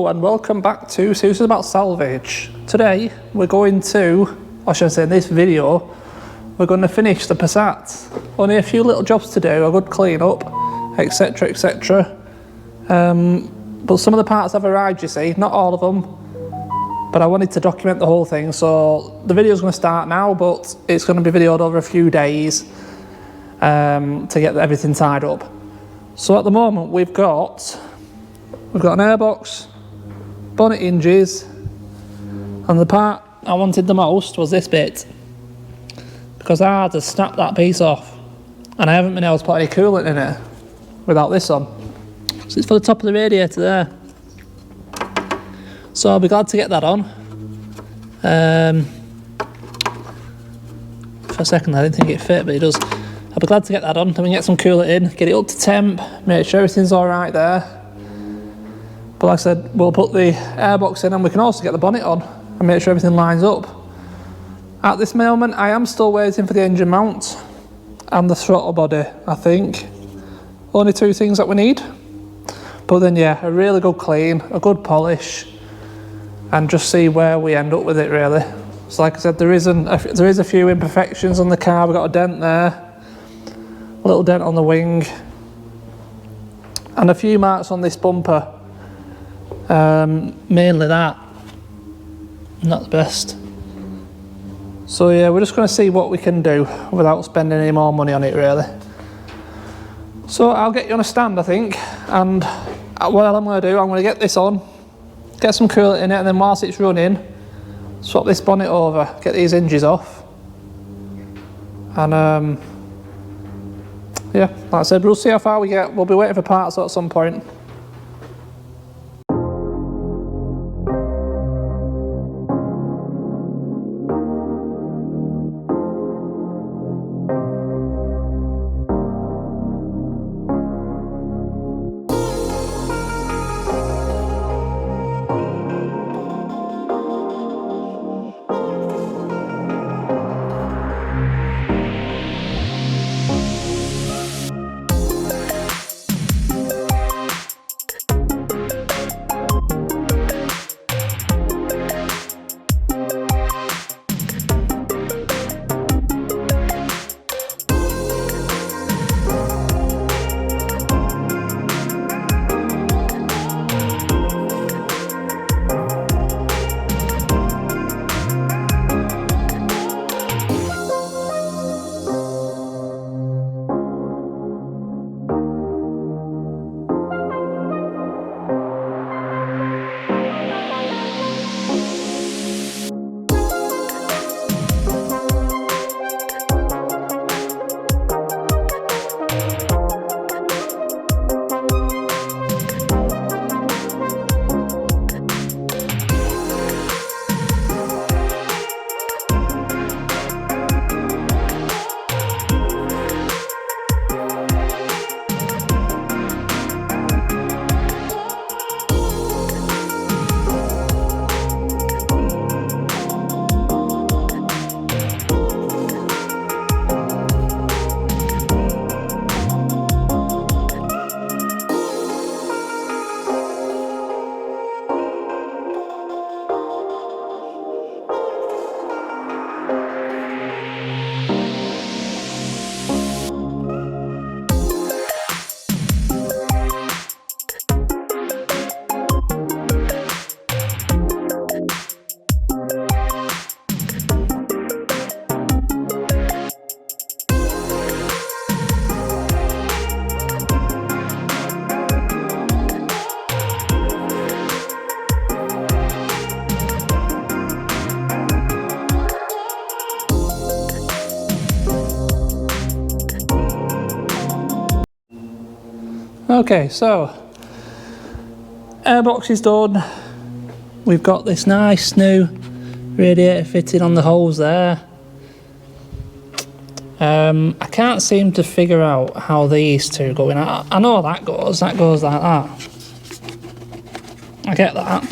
Hello and welcome back to Series About Salvage. Today we're going to, or should I say in this video, we're going to finish the Passat. Only a few little jobs to do, a good clean up, etc, etc. But some of the parts have arrived, you see, not all of them. But I wanted to document the whole thing, so the video is going to start now, but it's going to be videoed over a few days to get everything tied up. So at the moment we've got an airbox, bonnet hinges, and the part I wanted the most was this bit, because I had to snap that piece off and I haven't been able to put any coolant in it without this on. So it's for the top of the radiator there. So I'll be glad to get that on. For a second I didn't think it fit, but it does. I'll be glad to get that on, then we can get some coolant in, get it up to temp, make sure everything's alright there. But like I said, we'll put the airbox in and we can also get the bonnet on and make sure everything lines up. At this moment I am still waiting for the engine mount and the throttle body, I think. Only two things that we need. But then yeah, a really good clean, a good polish, and just see where we end up with it really. So like I said, there is a few imperfections on the car. We've got a dent there, a little dent on the wing, and a few marks on this bumper. Mainly that, not the best. So yeah, we're just going to see what we can do without spending any more money on it really. So I'll get you on a stand I think, and what I'm going to do, I'm going to get this on, get some coolant in it, and then whilst it's running, swap this bonnet over, get these hinges off, and yeah, like I said, we'll see how far we get. We'll be waiting for parts at some point. Okay, so airbox is done. We've got this nice new radiator fitted on the holes there. I can't seem to figure out how these two go in. I know that goes like that. I get that.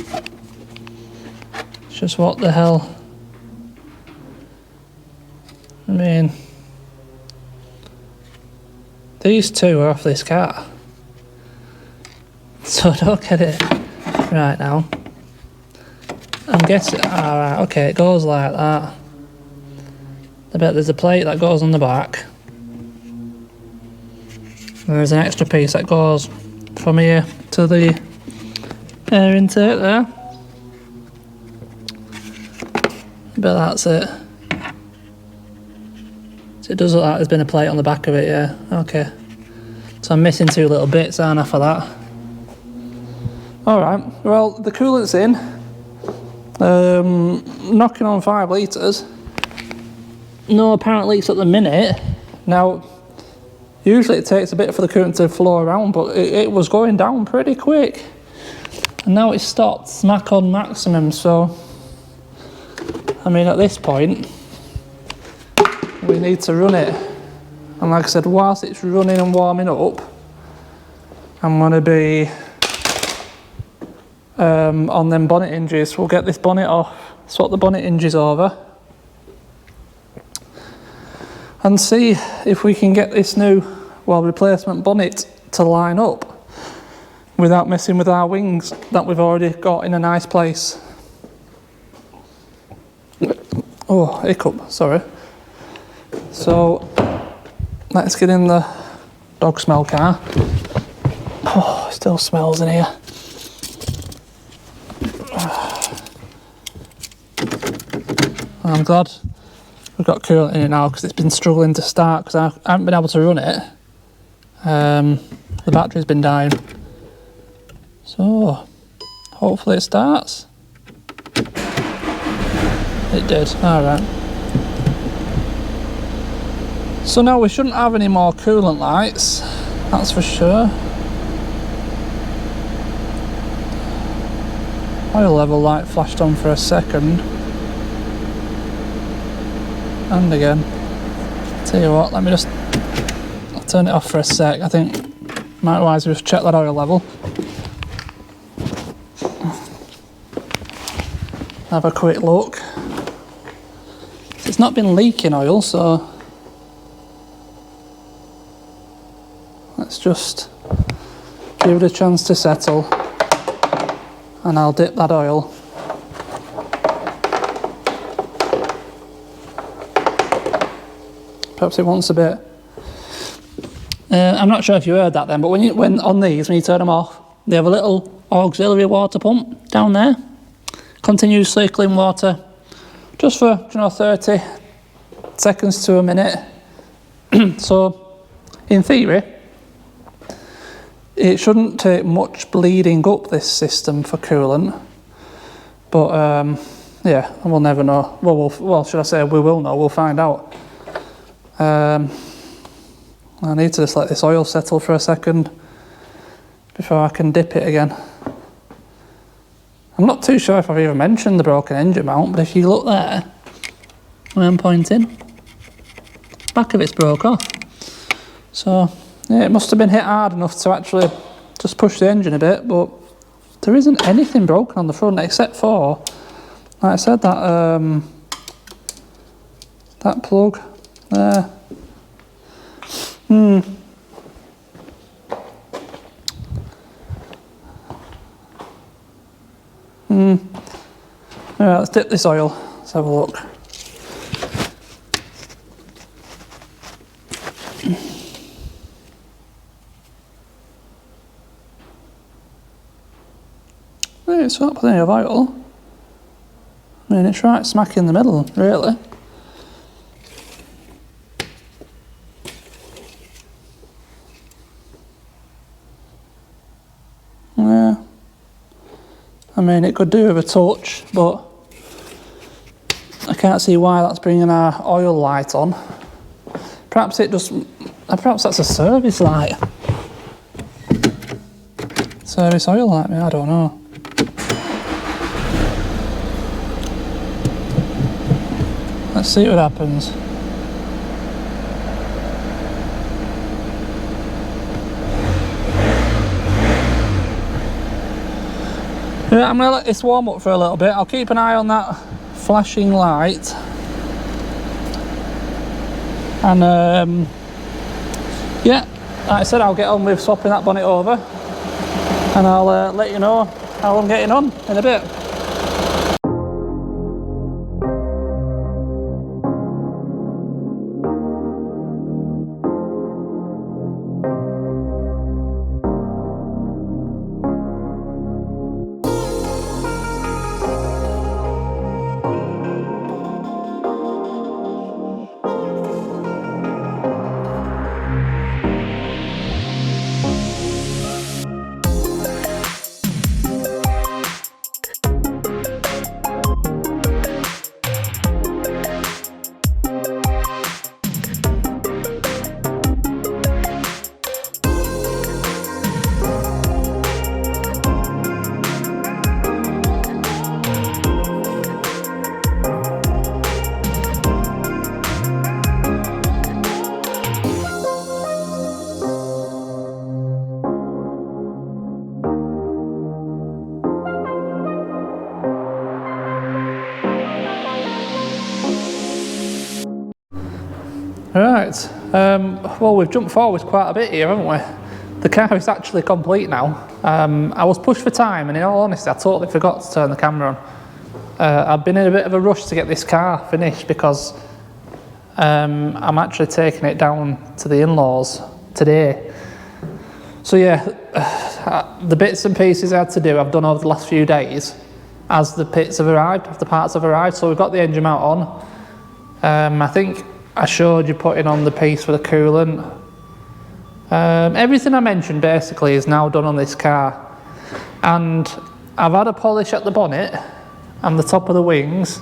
It's just what the hell. I mean, these two are off this car. So I don't get it. Right now, I'm guessing, alright, okay, it goes like that. I bet there's a plate that goes on the back. And there's an extra piece that goes from here to the air intake there. I bet that's it. So it does look like there's been a plate on the back of it, yeah, okay. So I'm missing 2 little bits, aren't I, for that? Alright, well, the coolant's in. Knocking on 5 litres. No apparent leaks at the minute. Now, usually it takes a bit for the coolant to flow around, but it was going down pretty quick. And now it's stopped smack on maximum, so... I mean, at this point, we need to run it. And like I said, whilst it's running and warming up, I'm going to be on them bonnet hinges. We'll get this bonnet off, swap the bonnet hinges over, and see if we can get this new, replacement bonnet to line up without messing with our wings that we've already got in a nice place. Oh, hiccup, sorry. So, let's get in the dog smell car. Oh, it still smells in here. I'm glad we've got coolant in it now because it's been struggling to start because I haven't been able to run it. The battery's been dying. So, hopefully it starts. It did, alright. So now we shouldn't have any more coolant lights, that's for sure. Oil level light flashed on for a second. And again. Tell you what, let me just... I'll turn it off for a sec. I think might be wise to just check that oil level. Have a quick look. It's not been leaking oil, so... Let's just give it a chance to settle. And I'll dip that oil. Perhaps it wants a bit. I'm not sure if you heard that then, but when on these, when you turn them off, they have a little auxiliary water pump down there. Continuously clean water, just for 30 seconds to a minute. So, in theory, it shouldn't take much bleeding up this system for coolant, but yeah, we'll never know. Well, should I say we will know? We'll find out. I need to just let this oil settle for a second before I can dip it again. I'm not too sure if I've even mentioned the broken engine mount, but if you look there, where I'm pointing, back of it's broke off. So, yeah, it must have been hit hard enough to actually just push the engine a bit, but there isn't anything broken on the front except for, like I said, that plug there. Alright, let's dip this oil. Let's have a look. It's not plenty of oil. I mean, it's right smack in the middle, really. Yeah. I mean, it could do with a touch, but I can't see why that's bringing our oil light on. Perhaps it just... Perhaps that's a service light. Service oil light, I don't know. Let's see what happens. Yeah, I'm going to let this warm up for a little bit. I'll keep an eye on that flashing light. And yeah, like I said, I'll get on with swapping that bonnet over. And I'll let you know how I'm getting on in a bit. Right, well, we've jumped forward quite a bit here, haven't we? The car is actually complete now. I was pushed for time, and in all honesty, I totally forgot to turn the camera on. I've been in a bit of a rush to get this car finished because I'm actually taking it down to the in-laws today. So yeah, the bits and pieces I had to do, I've done over the last few days as the parts have arrived. So we've got the engine mount on. I think I showed you putting on the piece for the coolant. Everything I mentioned basically is now done on this car, and I've had a polish at the bonnet and the top of the wings,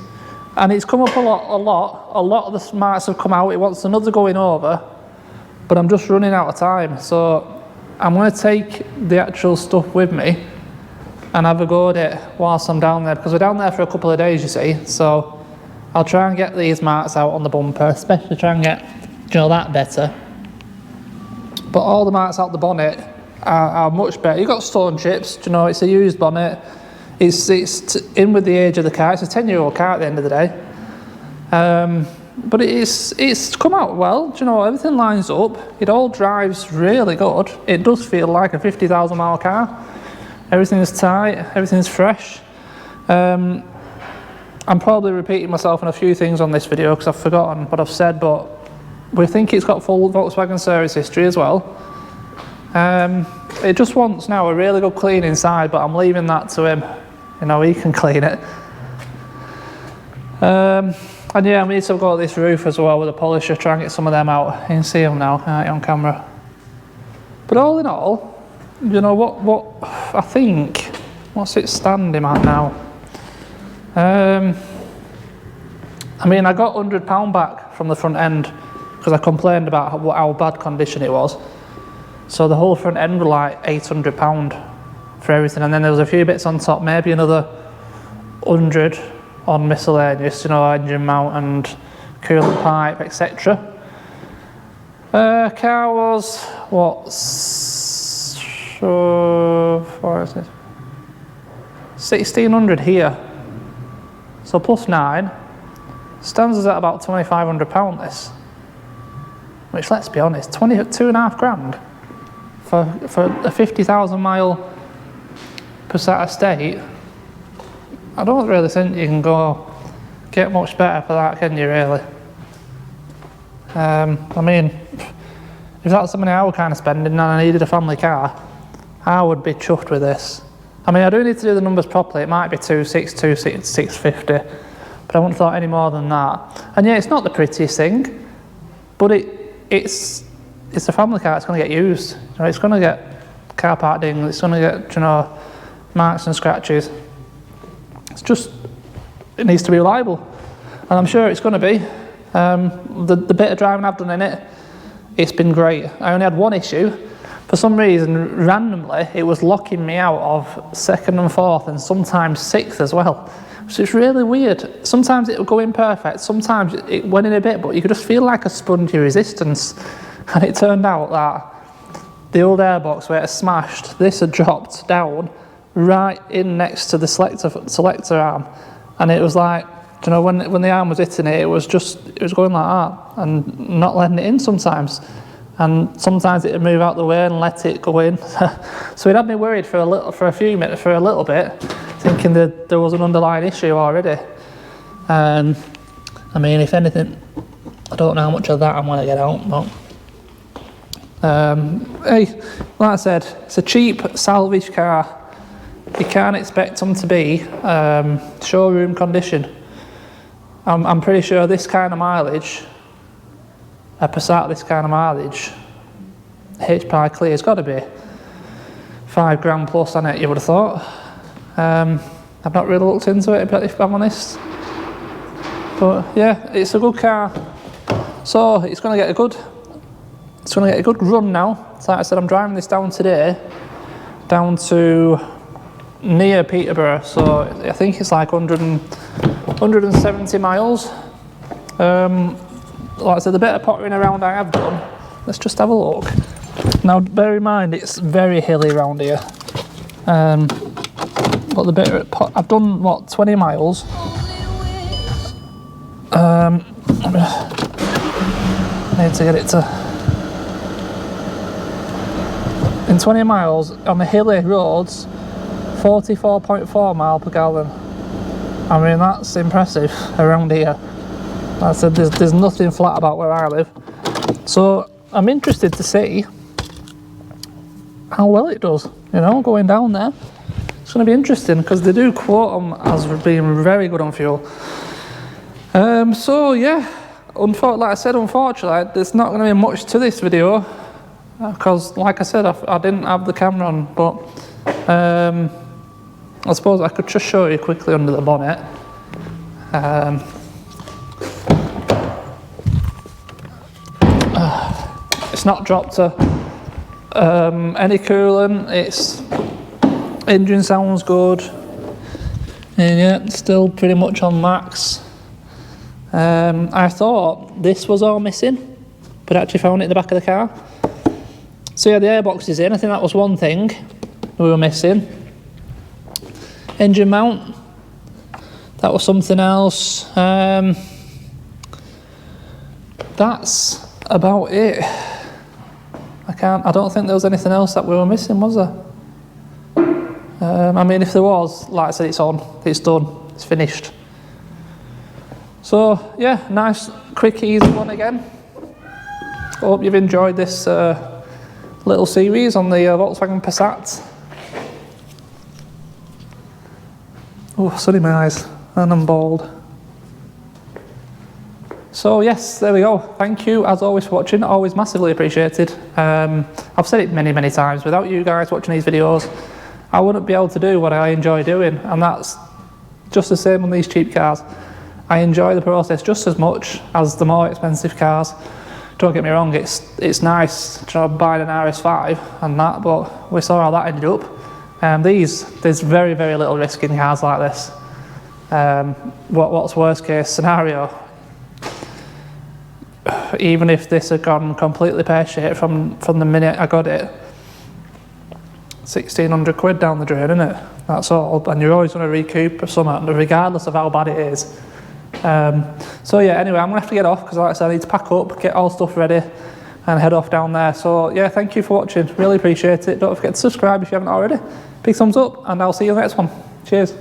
and it's come up a lot of the marks have come out. It wants another going over, but I'm just running out of time, so I'm going to take the actual stuff with me and have a go at it whilst I'm down there, because we're down there for a couple of days, you see. So I'll try and get these marks out on the bumper, especially try and get, that better. But all the marks out the bonnet are much better. You've got stone chips, it's a used bonnet. It's in with the age of the car. It's a 10-year-old car at the end of the day. But it's come out well. Everything lines up. It all drives really good. It does feel like a 50,000 mile car. Everything's tight, everything's fresh. I'm probably repeating myself on a few things on this video because I've forgotten what I've said, but we think it's got full Volkswagen service history as well. It just wants now a really good clean inside, but I'm leaving that to him. He can clean it. And yeah, I need to go at this roof as well with a polisher, try and get some of them out. You can see them now, can't you, on camera? But all in all, what I think, what's it standing at now? I got £100 back from the front end because I complained about how bad condition it was. So the whole front end was like £800 for everything, and then there was a few bits on top, maybe another 100 on miscellaneous, engine mount and coolant pipe, etc. Car was what? What is it? 1,600 here. So plus 9 stands us at about £2,500 this, which, let's be honest, 2.5 grand for a 50,000 mile Passat estate. I don't really think you can get much better for that, can you, really? If that's the money I was kind of spending and I needed a family car, I would be chuffed with this. I do need to do the numbers properly. It might be 650, but I wouldn't have thought any more than that. And yeah, it's not the prettiest thing, but it's a family car. It's going to get used. It's going to get car park ding. It's going to get marks and scratches. It needs to be reliable, and I'm sure it's going to be. The bit of driving I've done in it, it's been great. I only had one issue. For some reason, randomly, it was locking me out of second and fourth, and sometimes sixth as well. So it's really weird. Sometimes it would go in perfect, sometimes it went in a bit, but you could just feel like a spongy resistance. And it turned out that the old airbox where it smashed, this had dropped down right in next to the selector arm, and it was like, when the arm was hitting it, it was going like that and not letting it in sometimes. and sometimes it'd move out the way and let it go in. So it had me worried for a little bit, thinking that there was an underlying issue already. And I mean, if anything, I don't know how much of that I'm going to get out, but hey, like I said, it's a cheap salvage car. You can't expect them to be showroom condition. I'm pretty sure this kind of mileage, a Passat this kind of mileage, HPI clear, it's got to be £5 plus on it, you would have thought. I've not really looked into it, if I'm honest. But yeah, it's a good car. So it's going to get a good run now. So like I said, I'm driving this down today, down to near Peterborough. So I think it's like 170 miles. Like I said, the bit of pottering around I have done, let's just have a look. Now bear in mind it's very hilly around here. But the bit I've done, what, 20 miles? I need to get it to... In 20 miles, on the hilly roads, 44.4 miles per gallon. I mean, that's impressive around here. Like I said, there's nothing flat about where I live. So I'm interested to see how well it does, you know, going down there. It's going to be interesting because they do quote them as being very good on fuel. So yeah, like I said, unfortunately, there's not going to be much to this video because, like I said, I didn't have the camera on, but I suppose I could just show you quickly under the bonnet. It's not dropped to any coolant. Its engine sounds good, and yeah, it's still pretty much on max. I thought this was all missing, but actually found it in the back of the car. So yeah, the airbox is in. I think that was one thing we were missing. Engine mount, that was something else. That's about it. I don't think there was anything else that we were missing, was there? I mean, if there was, like I said, it's on, it's done, it's finished. So yeah, nice, quick, easy one again. Hope you've enjoyed this little series on the Volkswagen Passat. Oh, sun in my eyes, and I'm bald. So yes, there we go. Thank you as always for watching, always massively appreciated. I've said it many times, without you guys watching these videos, I wouldn't be able to do what I enjoy doing, and that's just the same on these cheap cars. I enjoy the process just as much as the more expensive cars. Don't get me wrong, it's nice to buy an RS5 and that, but we saw how that ended up. There's very little risk in cars like this. What's worst case scenario? Even if this had gone completely pear-shaped from the minute I got it, 1,600 quid down the drain, isn't it? That's all, and you're always going to recoup something, regardless of how bad it is. So yeah, anyway, I'm going to have to get off because, like I said, I need to pack up, get all stuff ready, and head off down there. So yeah, thank you for watching, really appreciate it. Don't forget to subscribe if you haven't already. Big thumbs up, and I'll see you in the next one. Cheers.